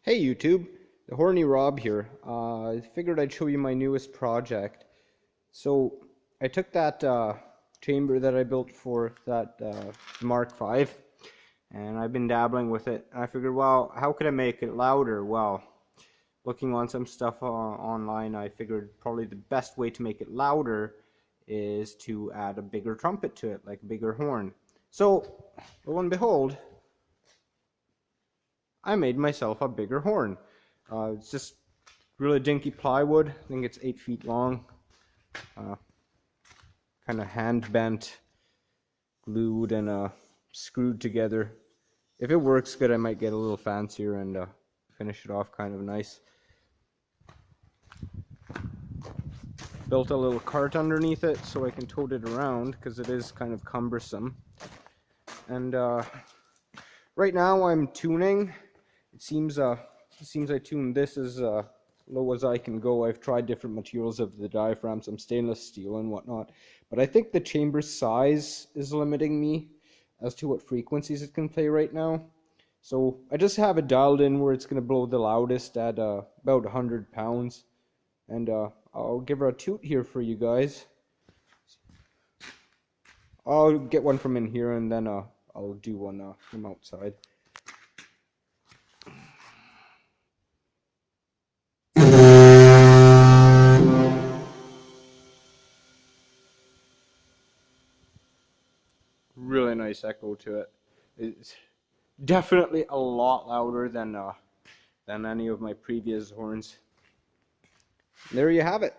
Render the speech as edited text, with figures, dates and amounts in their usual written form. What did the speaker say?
Hey YouTube, the Horny Rob here. I figured I'd show you my newest project. So I took that chamber that I built for that Mark V, and I've been dabbling with it. I figured, well, how could I make it louder? Well, looking on some stuff online, I figured probably the best way to make it louder is to add a bigger trumpet to it, like a bigger horn. So, lo and behold, I made myself a bigger horn. It's just really dinky plywood. I think it's 8 feet long. Kind of hand bent, glued, and screwed together. If it works good, I might get a little fancier and finish it off kind of nice. Built a little cart underneath it so I can tote it around because it is kind of cumbersome. And right now I'm tuning. It seems I tuned this as low as I can go. I've tried different materials of the diaphragm, some stainless steel and whatnot, but I think the chamber size is limiting me as to what frequencies it can play right now. So I just have it dialed in where it's going to blow the loudest at about 100 pounds, and I'll give her a toot here for you guys. I'll get one from in here, and then I'll do one from outside. Really nice echo to it. It's definitely a lot louder than any of my previous horns. There you have it.